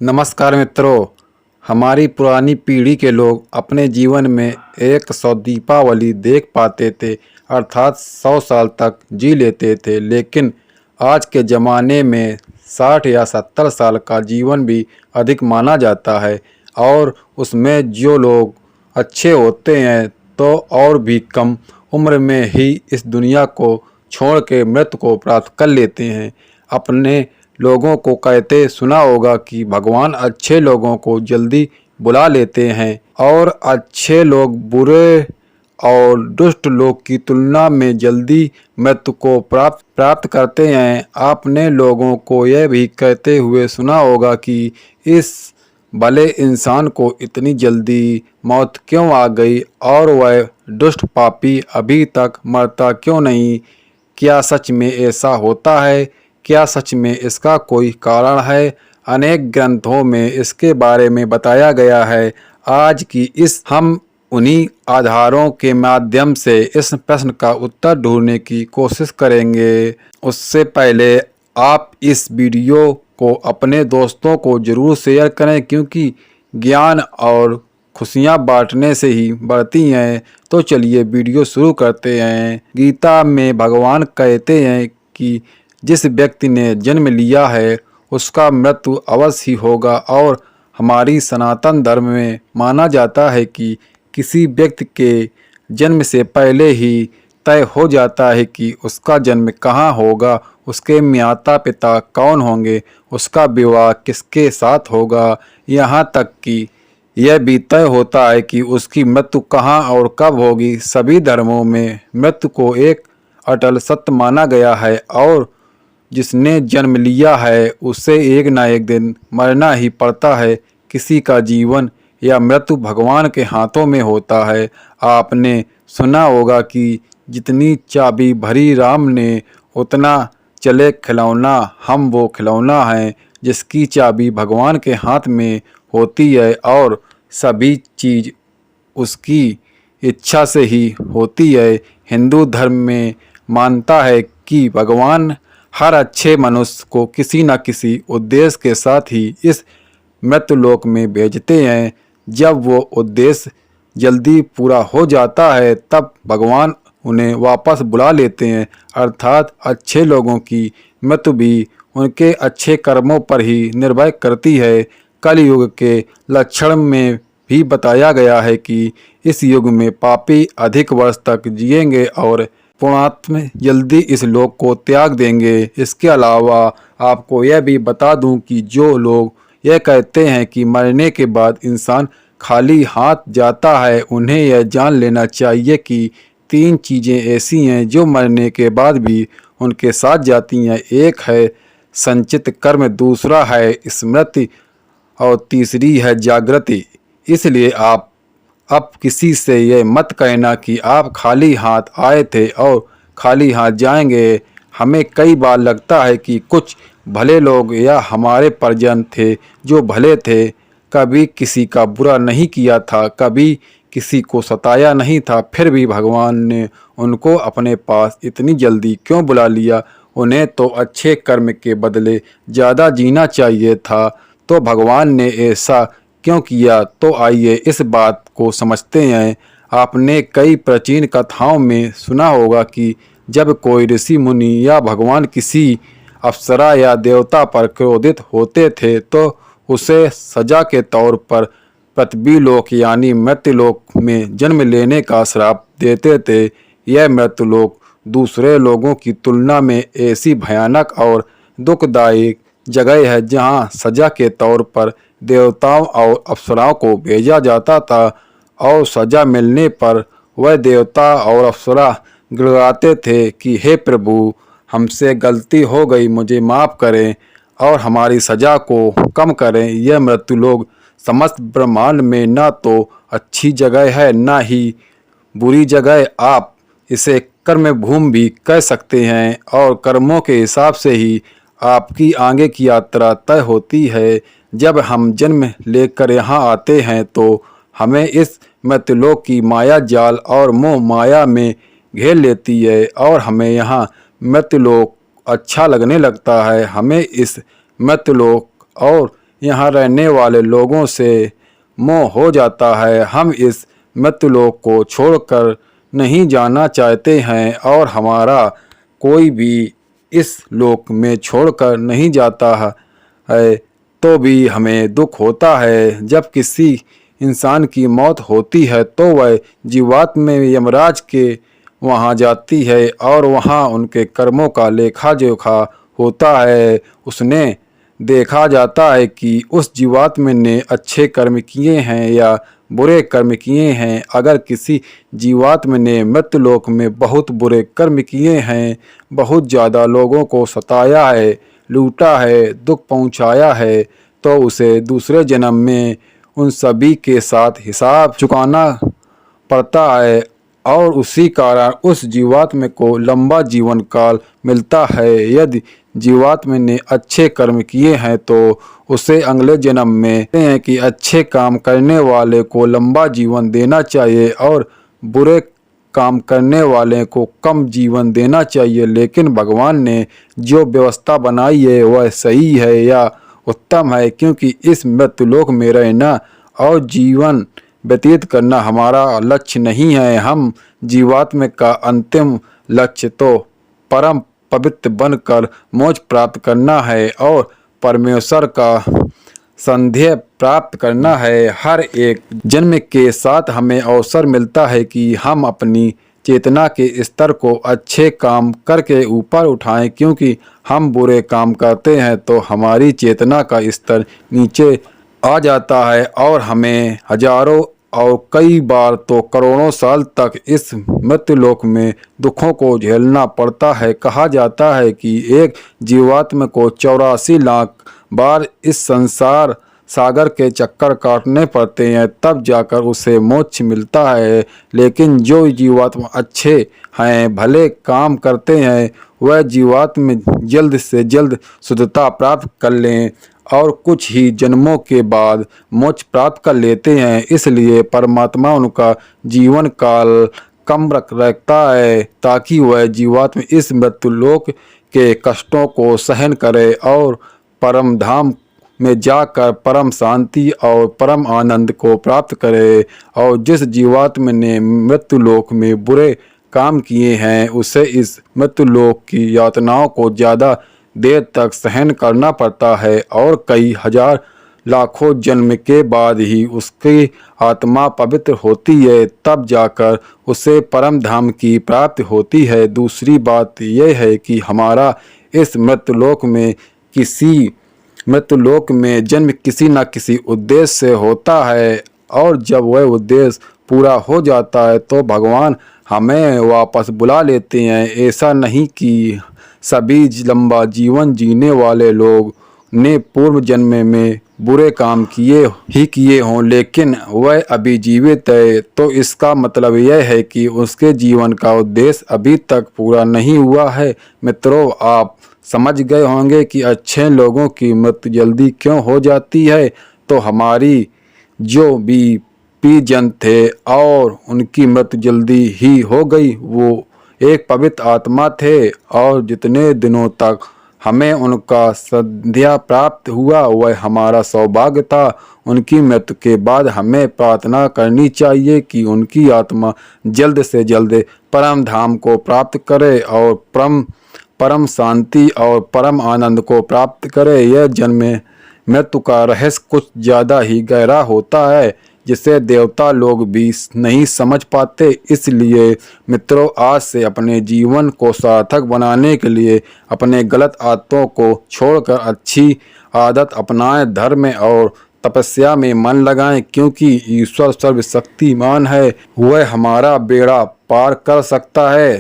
नमस्कार मित्रों। हमारी पुरानी पीढ़ी के लोग अपने जीवन में 100 दीपावली देख पाते थे, अर्थात 100 साल तक जी लेते थे। लेकिन आज के ज़माने में 60 या 70 साल का जीवन भी अधिक माना जाता है, और उसमें जो लोग अच्छे होते हैं तो और भी कम उम्र में ही इस दुनिया को छोड़ के मृत्यु को प्राप्त कर लेते हैं। अपने लोगों को कहते सुना होगा कि भगवान अच्छे लोगों को जल्दी बुला लेते हैं और अच्छे लोग बुरे और दुष्ट लोग की तुलना में जल्दी मृत्यु को प्राप्त करते हैं। आपने लोगों को यह भी कहते हुए सुना होगा कि इस भले इंसान को इतनी जल्दी मौत क्यों आ गई और वह दुष्ट पापी अभी तक मरता क्यों नहीं। क्या सच में ऐसा होता है? क्या सच में इसका कोई कारण है? अनेक ग्रंथों में इसके बारे में बताया गया है। आज की हम उन्हीं आधारों के माध्यम से इस प्रश्न का उत्तर ढूंढने की कोशिश करेंगे। उससे पहले आप इस वीडियो को अपने दोस्तों को जरूर शेयर करें, क्योंकि ज्ञान और खुशियाँ बांटने से ही बढ़ती हैं। तो चलिए वीडियो शुरू करते हैं। गीता में भगवान कहते हैं कि जिस व्यक्ति ने जन्म लिया है उसका मृत्यु अवश्य ही होगा, और हमारी सनातन धर्म में माना जाता है कि किसी व्यक्ति के जन्म से पहले ही तय हो जाता है कि उसका जन्म कहाँ होगा, उसके माता पिता कौन होंगे, उसका विवाह किसके साथ होगा, यहाँ तक कि यह भी तय होता है कि उसकी मृत्यु कहाँ और कब होगी। सभी धर्मों में मृत्यु को एक अटल सत्य माना गया है, और जिसने जन्म लिया है उसे एक ना एक दिन मरना ही पड़ता है। किसी का जीवन या मृत्यु भगवान के हाथों में होता है। आपने सुना होगा कि जितनी चाबी भरी राम ने उतना चले खिलौना, हम वो खिलौना हैं जिसकी चाबी भगवान के हाथ में होती है, और सभी चीज़ उसकी इच्छा से ही होती है। हिंदू धर्म में मानता है कि भगवान हर अच्छे मनुष्य को किसी न किसी उद्देश्य के साथ ही इस मृत्युलोक में भेजते हैं। जब वो उद्देश्य जल्दी पूरा हो जाता है तब भगवान उन्हें वापस बुला लेते हैं, अर्थात अच्छे लोगों की मृत्यु भी उनके अच्छे कर्मों पर ही निर्भर करती है। कलयुग के लक्षण में भी बताया गया है कि इस युग में पापी अधिक वर्ष तक जिएंगे और पुण्यात्मा जल्दी इस लोक को त्याग देंगे। इसके अलावा आपको यह भी बता दूं कि जो लोग यह कहते हैं कि मरने के बाद इंसान खाली हाथ जाता है, उन्हें यह जान लेना चाहिए कि 3 चीज़ें ऐसी हैं जो मरने के बाद भी उनके साथ जाती हैं। एक है संचित कर्म, दूसरा है स्मृति, और तीसरी है जागृति। इसलिए आप अब किसी से यह मत कहना कि आप खाली हाथ आए थे और खाली हाथ जाएंगे। हमें कई बार लगता है कि कुछ भले लोग या हमारे परिजन थे जो भले थे, कभी किसी का बुरा नहीं किया था, कभी किसी को सताया नहीं था, फिर भी भगवान ने उनको अपने पास इतनी जल्दी क्यों बुला लिया। उन्हें तो अच्छे कर्म के बदले ज़्यादा जीना चाहिए था, तो भगवान ने ऐसा क्यों किया। तो आइए इस बात को समझते हैं। आपने कई प्राचीन कथाओं में सुना होगा कि जब कोई ऋषि मुनि या भगवान किसी अप्सरा या देवता पर क्रोधित होते थे तो उसे सजा के तौर पर पृथ्वी लोक यानी मृत्युलोक में जन्म लेने का श्राप देते थे। यह मृत्युलोक दूसरे लोगों की तुलना में ऐसी भयानक और दुखदायक जगह है जहाँ सजा के तौर पर देवताओं और अप्सराओं को भेजा जाता था, और सजा मिलने पर वह देवता और अप्सरा गिड़गिड़ाते थे कि हे प्रभु, हमसे गलती हो गई, मुझे माफ़ करें और हमारी सजा को कम करें। यह मृत्युलोक समस्त ब्रह्मांड में न तो अच्छी जगह है न ही बुरी जगह। आप इसे कर्म भूमि भी कह सकते हैं, और कर्मों के हिसाब से ही आपकी आगे की यात्रा तय होती है। जब हम जन्म लेकर यहाँ आते हैं तो हमें इस मृत्युलोक की माया जाल और मोह माया में घेर लेती है, और हमें यहाँ मृत्युलोक अच्छा लगने लगता है। हमें इस मृत्युलोक और यहाँ रहने वाले लोगों से मोह हो जाता है। हम इस मृत्युलोक को छोड़कर नहीं जाना चाहते हैं और हमारा कोई भी इस लोक में छोड़कर नहीं जाता है तो भी हमें दुख होता है। जब किसी इंसान की मौत होती है तो वह जीवात्मा में यमराज के वहाँ जाती है और वहाँ उनके कर्मों का लेखा जोखा होता है। उसने देखा जाता है कि उस जीवात्मा ने अच्छे कर्म किए हैं या बुरे कर्म किए हैं। अगर किसी जीवात्मा ने मृत्युलोक में बहुत बुरे कर्म किए हैं, बहुत ज़्यादा लोगों को सताया है, लूटा है, दुख पहुंचाया है, तो उसे दूसरे जन्म में उन सभी के साथ हिसाब चुकाना पड़ता है और उसी कारण उस जीवात्मा को लंबा जीवन काल मिलता है। यदि जीवात्मा ने अच्छे कर्म किए हैं तो उसे अगले जन्म में कहते हैं कि अच्छे काम करने वाले को लंबा जीवन देना चाहिए और बुरे काम करने वाले को कम जीवन देना चाहिए। लेकिन भगवान ने जो व्यवस्था बनाई है वह सही है या उत्तम है, क्योंकि इस मृत्युलोक में रहना और जीवन व्यतीत करना हमारा लक्ष्य नहीं है। हम जीवात्मा का अंतिम लक्ष्य तो परम पवित्र बनकर मोक्ष प्राप्त करना है और परमेश्वर का सानिध्य प्राप्त करना है। हर एक जन्म के साथ हमें अवसर मिलता है कि हम अपनी चेतना के स्तर को अच्छे काम करके ऊपर उठाएं, क्योंकि हम बुरे काम करते हैं तो हमारी चेतना का स्तर नीचे आ जाता है और हमें हजारों और कई बार तो करोड़ों साल तक इस मृत्युलोक में दुखों को झेलना पड़ता है। कहा जाता है कि एक जीवात्मा को 84 लाख बार इस संसार सागर के चक्कर काटने पड़ते हैं, तब जाकर उसे मोक्ष मिलता है। लेकिन जो जीवात्मा अच्छे हैं, भले काम करते हैं, वह जीवात्मा जल्द से जल्द शुद्धता प्राप्त कर लें और कुछ ही जन्मों के बाद मोक्ष प्राप्त कर लेते हैं। इसलिए परमात्मा उनका जीवन काल कम रखता है ताकि वह जीवात्मा इस मृत्युलोक के कष्टों को सहन करे और परम धाम में जाकर परम शांति और परम आनंद को प्राप्त करे। और जिस जीवात्मा ने मृत्युलोक में बुरे काम किए हैं उसे इस मृत्युलोक की यातनाओं को ज़्यादा देर तक सहन करना पड़ता है और कई हजार लाखों जन्म के बाद ही उसकी आत्मा पवित्र होती है, तब जाकर उसे परम धाम की प्राप्ति होती है। दूसरी बात यह है कि हमारा इस मृत्युलोक में जन्म किसी न किसी उद्देश्य से होता है और जब वह उद्देश्य पूरा हो जाता है तो भगवान हमें वापस बुला लेते हैं। ऐसा नहीं कि सभी लंबा जीवन जीने वाले लोग ने पूर्व जन्म में बुरे काम किए हों, लेकिन वह अभी जीवित है, तो इसका मतलब यह है कि उसके जीवन का उद्देश्य अभी तक पूरा नहीं हुआ है। मित्रों, आप समझ गए होंगे कि अच्छे लोगों की मृत्यु जल्दी क्यों हो जाती है। तो हमारी जो भी प्रियजन थे और उनकी मृत्यु जल्दी ही हो गई, वो एक पवित्र आत्मा थे और जितने दिनों तक हमें उनका सानिध्य प्राप्त हुआ वह हमारा सौभाग्य था। उनकी मृत्यु के बाद हमें प्रार्थना करनी चाहिए कि उनकी आत्मा जल्द से जल्द परम धाम को प्राप्त करे और परम शांति और परम आनंद को प्राप्त करे। यह जन्म मृत्यु का रहस्य कुछ ज़्यादा ही गहरा होता है जिसे देवता लोग भी नहीं समझ पाते। इसलिए मित्रों, आज से अपने जीवन को सार्थक बनाने के लिए अपने गलत आदतों को छोड़कर अच्छी आदत अपनाएं, धर्म और तपस्या में मन लगाएं, क्योंकि ईश्वर सर्वशक्तिमान है, वह हमारा बेड़ा पार कर सकता है।